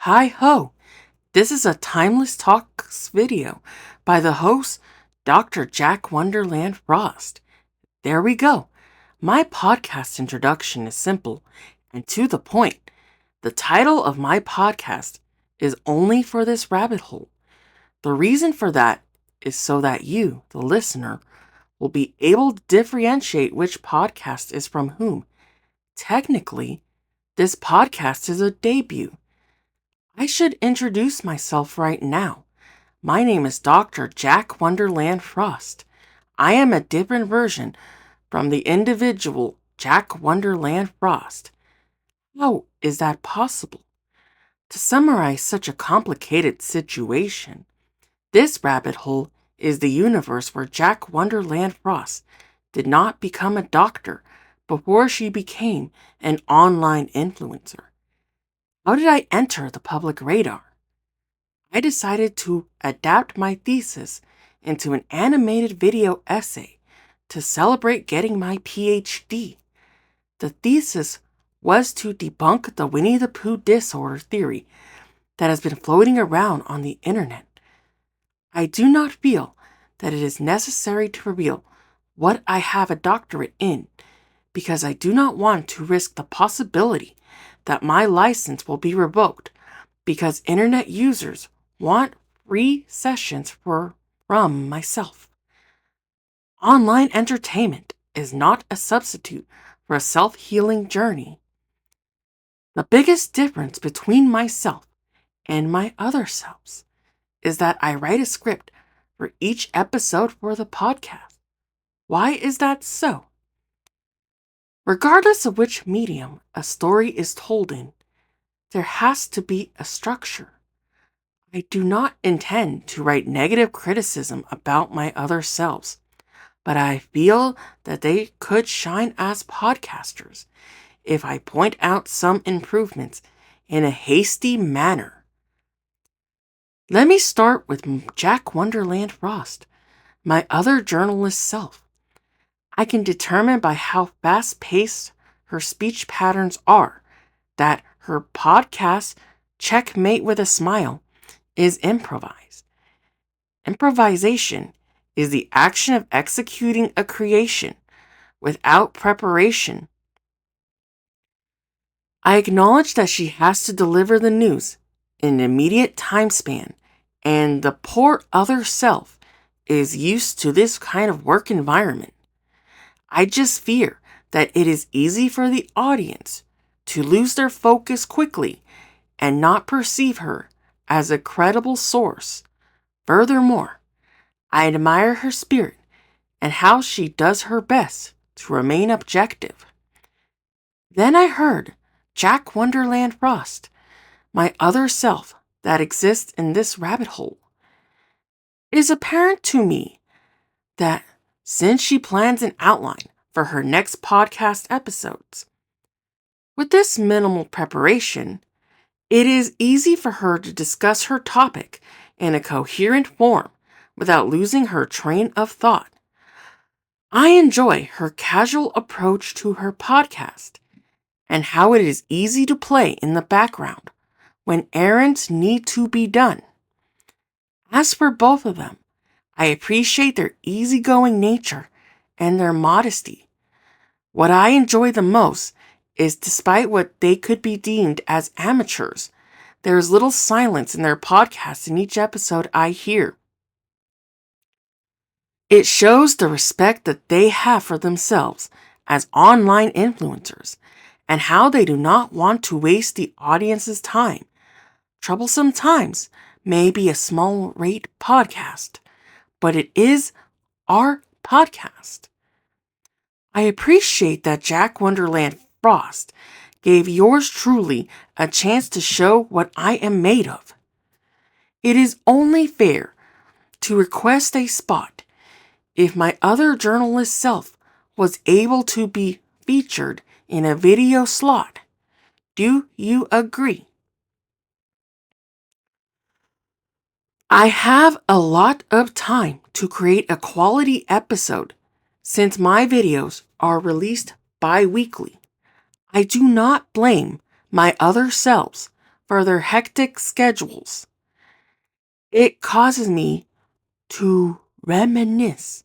Hi ho! This is a Timeless Talks video by the host, Dr. Jack Wonderland Frost. There we go. My podcast introduction is simple and to the point. The title of my podcast is Only for This Rabbit Hole. The reason for that is so that you, the listener, will be able to differentiate which podcast is from whom. Technically, this podcast is a debut. I should introduce myself right now. My name is Dr. Jack Wonderland Frost. I am a different version from the individual Jack Wonderland Frost. How is that possible? To summarize such a complicated situation, this rabbit hole is the universe where Jack Wonderland Frost did not become a doctor before she became an online influencer. How did I enter the public radar? I decided to adapt my thesis into an animated video essay to celebrate getting my PhD. The thesis was to debunk the Winnie the Pooh disorder theory that has been floating around on the internet. I do not feel that it is necessary to reveal what I have a doctorate in because I do not want to risk the possibility that my license will be revoked because internet users want free sessions from myself. Online entertainment is not a substitute for a self-healing journey. The biggest difference between myself and my other selves is that I write a script for each episode for the podcast. Why is that so? Regardless of which medium a story is told in, there has to be a structure. I do not intend to write negative criticism about my other selves, but I feel that they could shine as podcasters if I point out some improvements in a hasty manner. Let me start with Jack Wonderland Frost, my other journalist self. I can determine by how fast-paced her speech patterns are that her podcast, Checkmate with a Smile, is improvised. Improvisation is the action of executing a creation without preparation. I acknowledge that she has to deliver the news in an immediate time span, and the poor other self is used to this kind of work environment. I just fear that it is easy for the audience to lose their focus quickly and not perceive her as a credible source. Furthermore, I admire her spirit and how she does her best to remain objective. Then I heard Jack Wonderland Frost, my other self that exists in this rabbit hole. It is apparent to me that since she plans an outline for her next podcast episodes, with this minimal preparation, it is easy for her to discuss her topic in a coherent form without losing her train of thought. I enjoy her casual approach to her podcast and how it is easy to play in the background when errands need to be done. As for both of them, I appreciate their easygoing nature and their modesty. What I enjoy the most is despite what they could be deemed as amateurs, there is little silence in their podcast in each episode I hear. It shows the respect that they have for themselves as online influencers and how they do not want to waste the audience's time. Troublesome Times may be a small rate podcast, but it is our podcast. I appreciate that Jack Wonderland Frost gave yours truly a chance to show what I am made of. It is only fair to request a spot if my other journalist self was able to be featured in a video slot. Do you agree? I have a lot of time to create a quality episode since my videos are released bi-weekly. I do not blame my other selves for their hectic schedules. It causes me to reminisce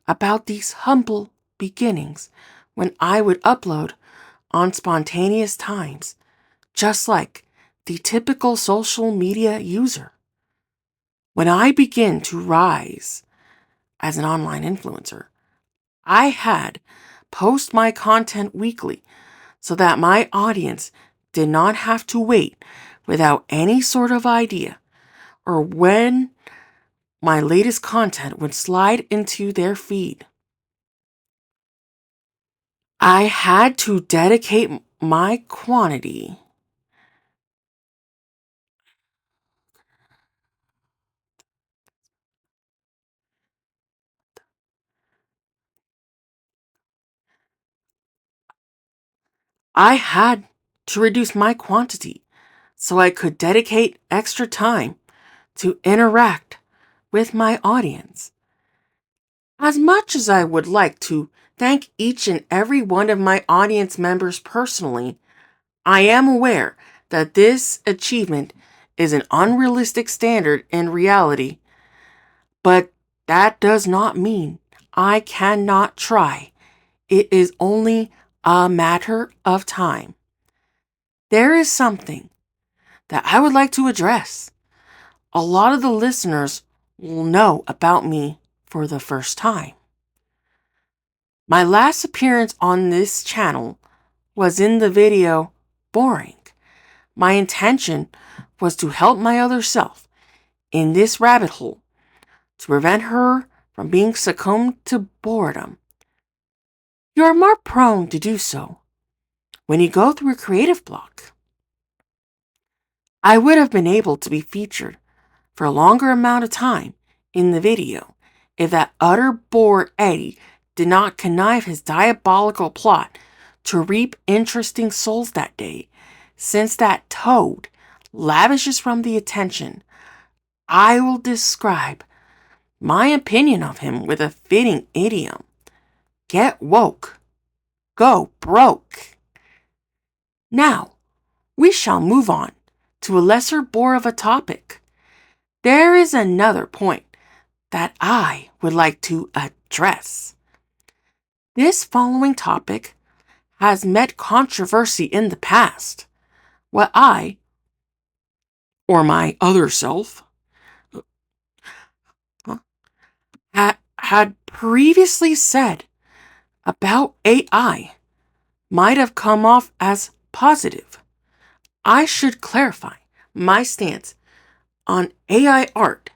about these humble beginnings when I would upload on spontaneous times, just like the typical social media user. When I begin to rise as an online influencer, I had post my content weekly so that my audience did not have to wait without any sort of idea or when my latest content would slide into their feed. I had to dedicate my quantity. I had to reduce my quantity so I could dedicate extra time to interact with my audience. As much as I would like to thank each and every one of my audience members personally, I am aware that this achievement is an unrealistic standard in reality, but that does not mean I cannot try. It is only a matter of time. There is something that I would like to address. A lot of the listeners will know about me for the first time. My last appearance on this channel was in the video Boring. My intention was to help my other self in this rabbit hole to prevent her from being succumbed to boredom. You are more prone to do so when you go through a creative block. I would have been able to be featured for a longer amount of time in the video if that utter bore Eddie did not connive his diabolical plot to reap interesting souls that day. Since that toad lavishes from the attention, I will describe my opinion of him with a fitting idiom. Get woke. Go broke. Now, we shall move on to a lesser bore of a topic. There is another point that I would like to address. This following topic has met controversy in the past. What I, or my other self, had previously said about AI might have come off as positive. I should clarify my stance on AI art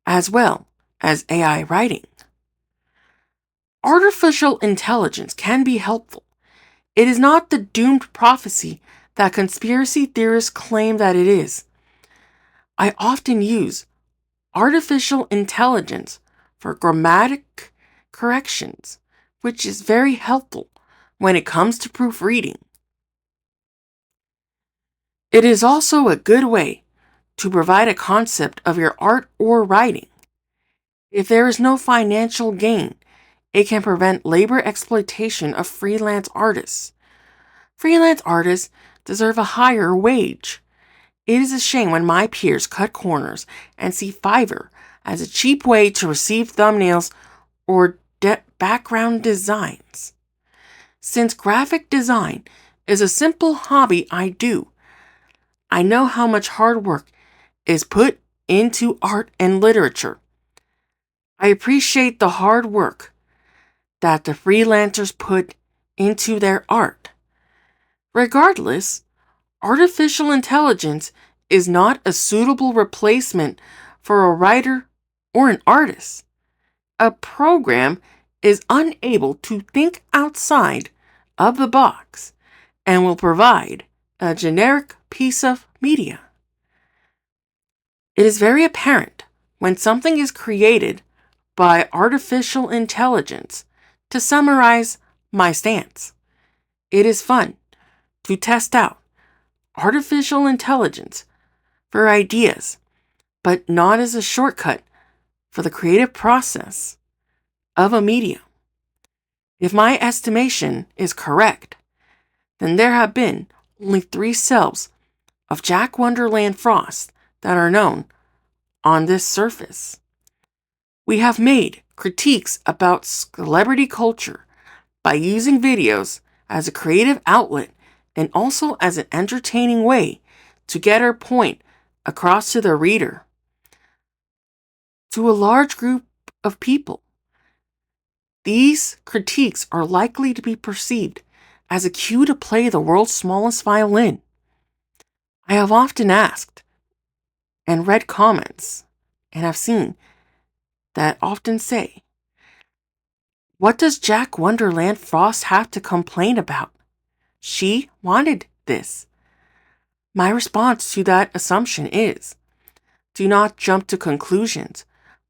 as well as AI writing. Artificial intelligence can be helpful. It is not the doomed prophecy that conspiracy theorists claim that it is. I often use artificial intelligence for grammatic corrections, which is very helpful when it comes to proofreading. It is also a good way to provide a concept of your art or writing. If there is no financial gain, it can prevent labor exploitation of freelance artists. Freelance artists deserve a higher wage. It is a shame when my peers cut corners and see Fiverr as a cheap way to receive thumbnails or background designs. Since graphic design is a simple hobby I do, I know how much hard work is put into art and literature. I appreciate the hard work that the freelancers put into their art. Regardless, artificial intelligence is not a suitable replacement for a writer or an artist. A program is unable to think outside of the box and will provide a generic piece of media. It is very apparent when something is created by artificial intelligence. To summarize my stance, it is fun to test out artificial intelligence for ideas, but not as a shortcut for the creative process of a medium. If my estimation is correct, then there have been only 3 selves of Jack Wonderland Frost that are known on this surface. We have made critiques about celebrity culture by using videos as a creative outlet and also as an entertaining way to get our point across to the reader, to a large group of people. These critiques are likely to be perceived as a cue to play the world's smallest violin. I have often asked and read comments and have seen that often say, "What does Jack Wonderland Frost have to complain about? She wanted this." My response to that assumption is, do not jump to conclusions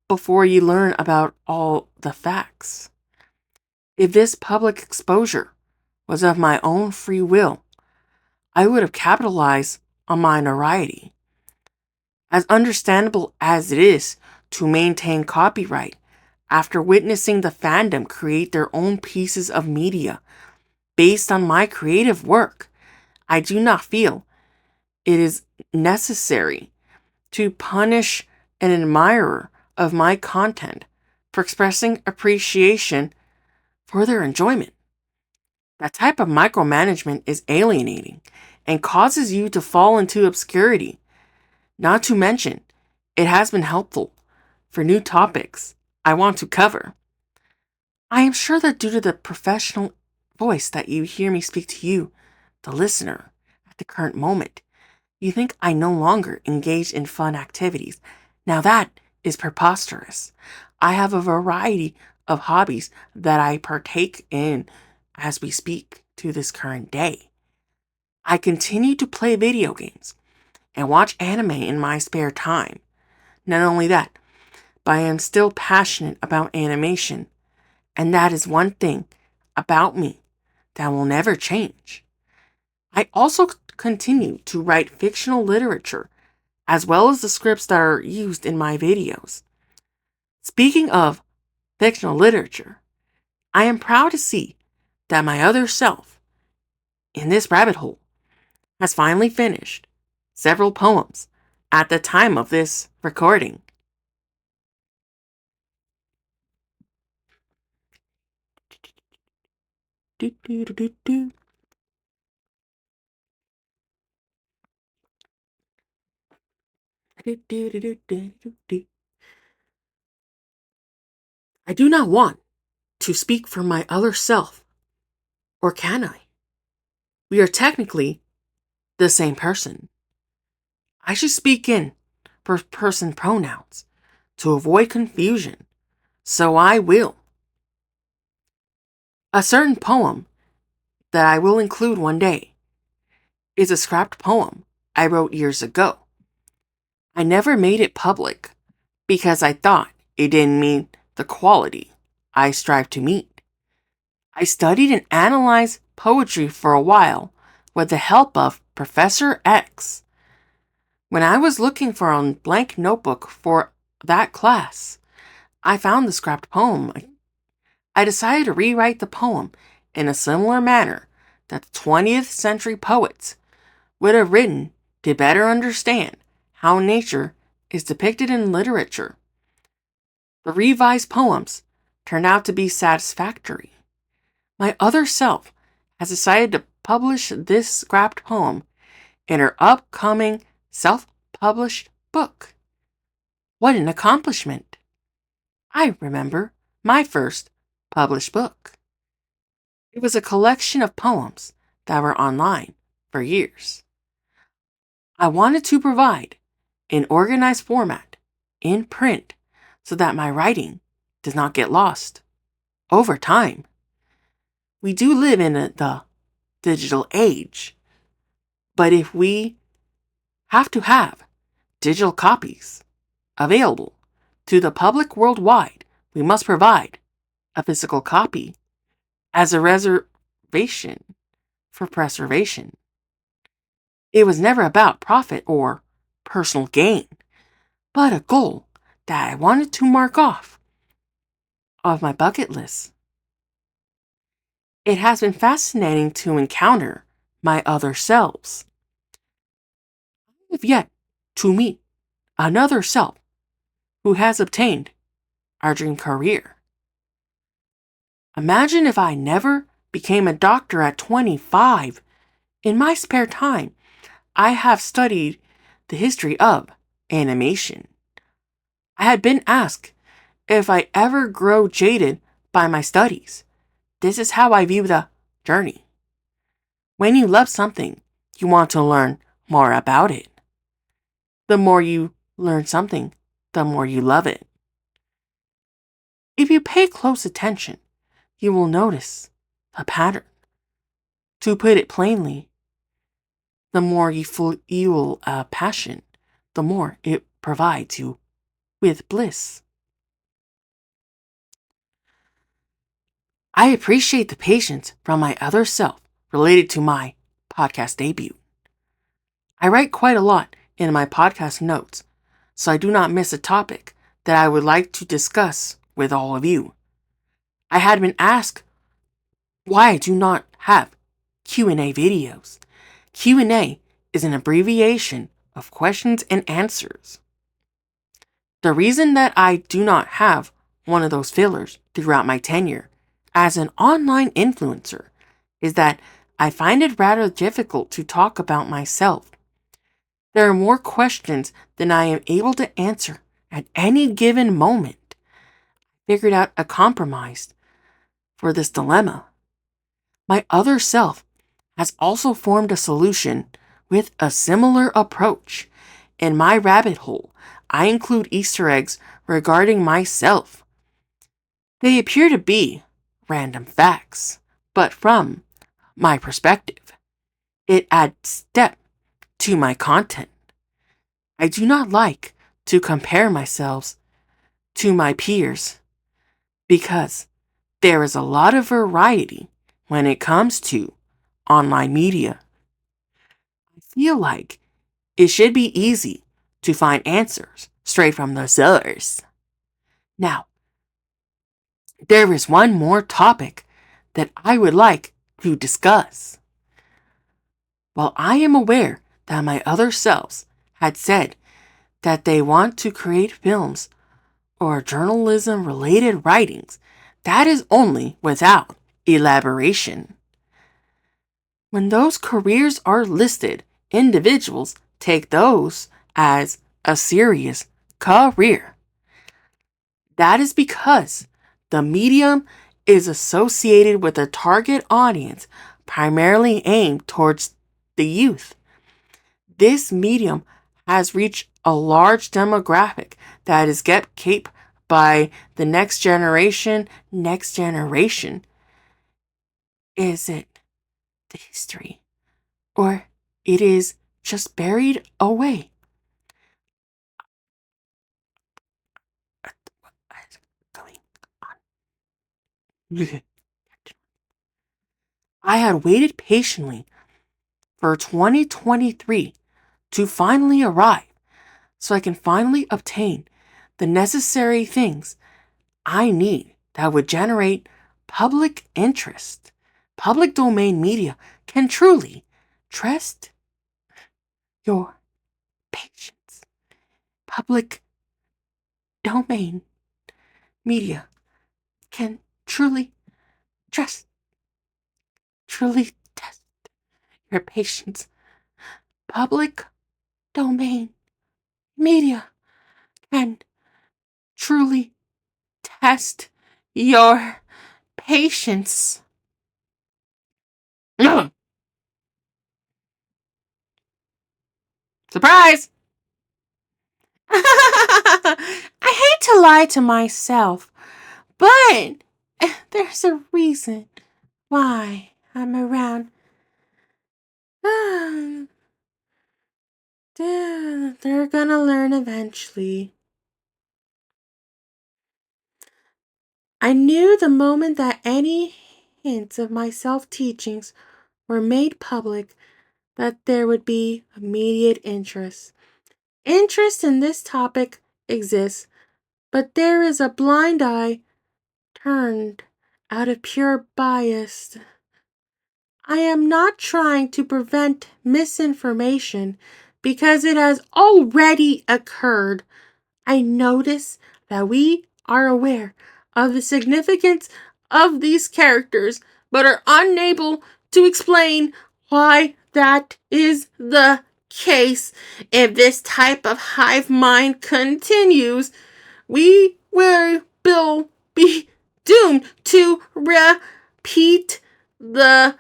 before you learn about all the facts. If this public exposure was of my own free will, I would have capitalized on my notoriety. As understandable as it is to maintain copyright after witnessing the fandom create their own pieces of media based on my creative work, I do not feel it is necessary to punish an admirer of my content for expressing appreciation for their enjoyment. That type of micromanagement is alienating and causes you to fall into obscurity. Not to mention, it has been helpful for new topics I want to cover. I am sure that due to the professional voice that you hear me speak to you, the listener, at the current moment, you think I no longer engage in fun activities. Now that is preposterous. I have a variety of hobbies that I partake in as we speak to this current day. I continue to play video games and watch anime in my spare time. Not only that, but I am still passionate about animation, and that is one thing about me that will never change. I also continue to write fictional literature, as well as the scripts that are used in my videos. Speaking of fictional literature, I am proud to see that my other self, in this rabbit hole, has finally finished several poems at the time of this recording. Do, do, do, do, do. Do, do, do, do, do, do, do. I do not want to speak for my other self, or can I? We are technically the same person. I should speak in first person pronouns to avoid confusion, so I will. A certain poem that I will include one day is a scrapped poem I wrote years ago. I never made it public because I thought it didn't meet the quality I strive to meet. I studied and analyzed poetry for a while with the help of Professor X. When I was looking for a blank notebook for that class, I found the scrapped poem. I decided to rewrite the poem in a similar manner that the 20th century poets would have written to better understand how nature is depicted in literature. The revised poems turned out to be satisfactory. My other self has decided to publish this scrapped poem in her upcoming self-published book. What an accomplishment! I remember my first published book. It was a collection of poems that were online for years. I wanted to provide an organized format in print so that my writing does not get lost over time. We do live in the digital age, but if we have to have digital copies available to the public worldwide, we must provide a physical copy as a reservation for preservation. It was never about profit or personal gain, but a goal that I wanted to mark off of my bucket list. It has been fascinating to encounter my other selves. have yet to meet another self who has obtained our dream career. Imagine if I never became a doctor at 25. In my spare time, I have studied the history of animation. I had been asked if I ever grow jaded by my studies. This is how I view the journey. When you love something, you want to learn more about it. The more you learn something, the more you love it. If you pay close attention, you will notice a pattern. To put it plainly, the more you feel a passion, the more it provides you with bliss. I appreciate the patience from my other self related to my podcast debut. I write quite a lot in my podcast notes, so I do not miss a topic that I would like to discuss with all of you. I had been asked why I do not have Q&A videos. Q&A is an abbreviation of questions and answers. The reason that I do not have one of those fillers throughout my tenure as an online influencer is that I find it rather difficult to talk about myself. There are more questions than I am able to answer at any given moment. I figured out a compromise for this dilemma. My other self has also formed a solution with a similar approach. In my rabbit hole, I include Easter eggs regarding myself. They appear to be random facts, but from my perspective, it adds depth to my content. I do not like to compare myself to my peers because there is a lot of variety when it comes to online media. I feel like it should be easy to find answers straight from the source. Now, there is one more topic that I would like to discuss. While I am aware that my other selves had said that they want to create films or journalism related writings, that is only without elaboration. When those careers are listed, individuals take those as a serious career. That is because the medium is associated with a target audience primarily aimed towards the youth. This medium has reached a large demographic that is kept by the next generation. Is it the history? Or it is just buried away? What is going on? I had waited patiently for 2023 to finally arrive so I can finally obtain the necessary things I need that would generate public interest. Public domain media can truly trust your patience. Public domain media can truly test your patience. Public domain media can truly test your patience. Surprise! I hate to lie to myself, but there's a reason why I'm around. They're gonna learn eventually. I knew the moment that any hints of my self-teachings were made public that there would be immediate interest. Interest in this topic exists, but there is a blind eye turned out of pure bias. I am not trying to prevent misinformation because it has already occurred. I notice that we are aware of the significance of these characters, but are unable to explain why that is the case. If this type of hive mind continues, we will be doomed to repeat the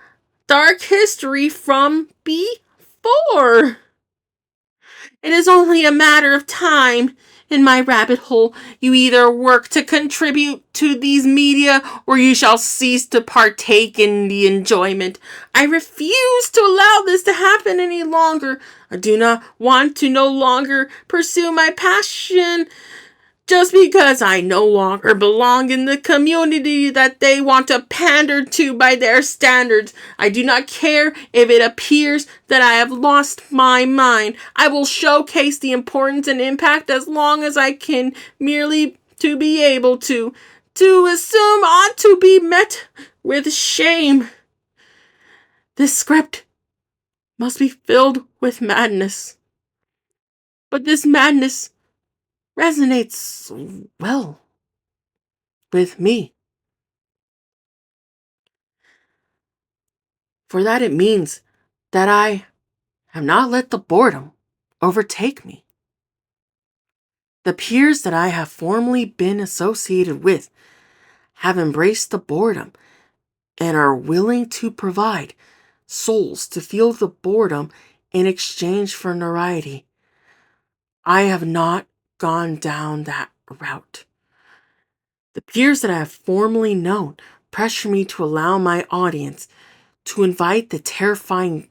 dark history from before. It is only a matter of time. In my rabbit hole, you either work to contribute to these media or you shall cease to partake in the enjoyment. I refuse to allow this to happen any longer. I do not want to no longer pursue my passion just because I no longer belong in the community that they want to pander to by their standards. I do not care if it appears that I have lost my mind. I will showcase the importance and impact as long as I can, merely to be able to assume ought to be met with shame. This script must be filled with madness. But this madness resonates well with me. For that it means that I have not let the boredom overtake me. The peers that I have formerly been associated with have embraced the boredom and are willing to provide souls to feel the boredom in exchange for notoriety. I have not gone down that route. The peers that I have formerly known pressure me to allow my audience to invite the terrifying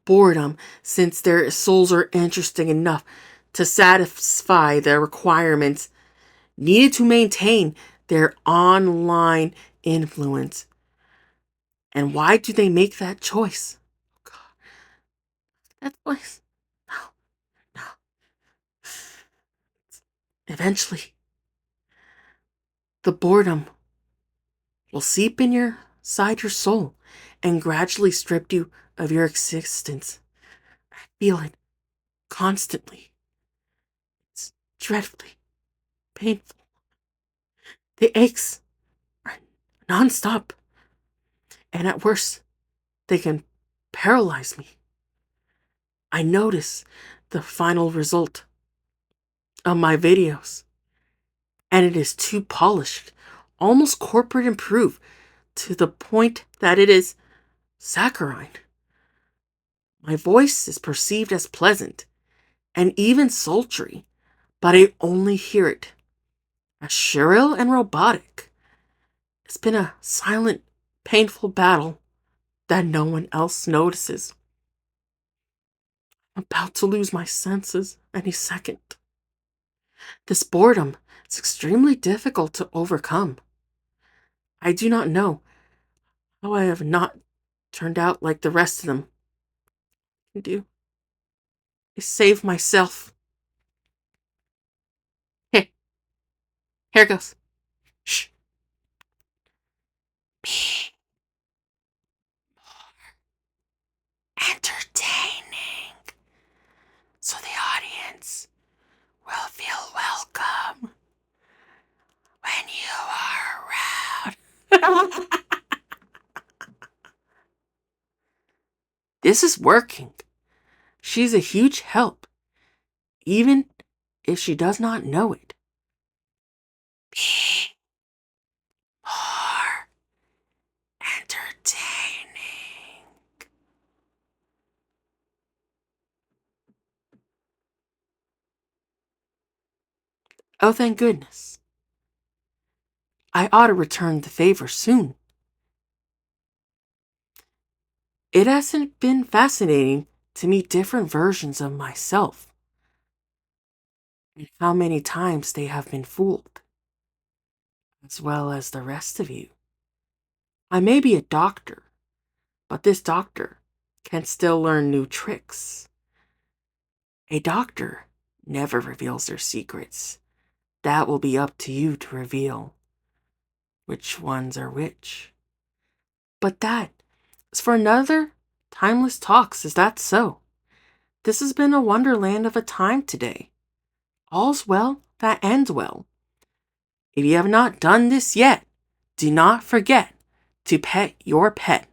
boredom, since their souls are interesting enough to satisfy the requirements needed to maintain their online influence. And why do they make that choice? Oh God, that choice. No. Eventually, the boredom will seep inside your soul and gradually strip you of your existence. I feel it constantly. It's dreadfully painful. The aches are nonstop, and at worst, they can paralyze me. I notice the final result of my videos, and it is too polished, almost corporate improved, to the point that it is saccharine. My voice is perceived as pleasant and even sultry, but I only hear it as shrill and robotic. It's been a silent, painful battle that no one else notices. I'm about to lose my senses any second. This boredom is extremely difficult to overcome. I do not know how I have not turned out like the rest of them. I do. I save myself. Here, here it goes. Shh. Be entertaining, so the audience will feel welcome when you are around. This is working. She's a huge help, even if she does not know it. Be more entertaining. Oh, thank goodness. I ought to return the favor soon. It hasn't been fascinating to meet different versions of myself, and how many times they have been fooled, as well as the rest of you. I may be a doctor, but this doctor can still learn new tricks. A doctor never reveals their secrets. That will be up to you to reveal which ones are which. But that is for another Timeless Talks, is that so? This has been a wonderland of a time today. All's well that ends well. If you have not done this yet, do not forget to pet your pet.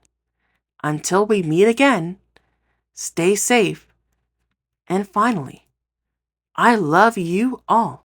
Until we meet again, stay safe. And finally, I love you all.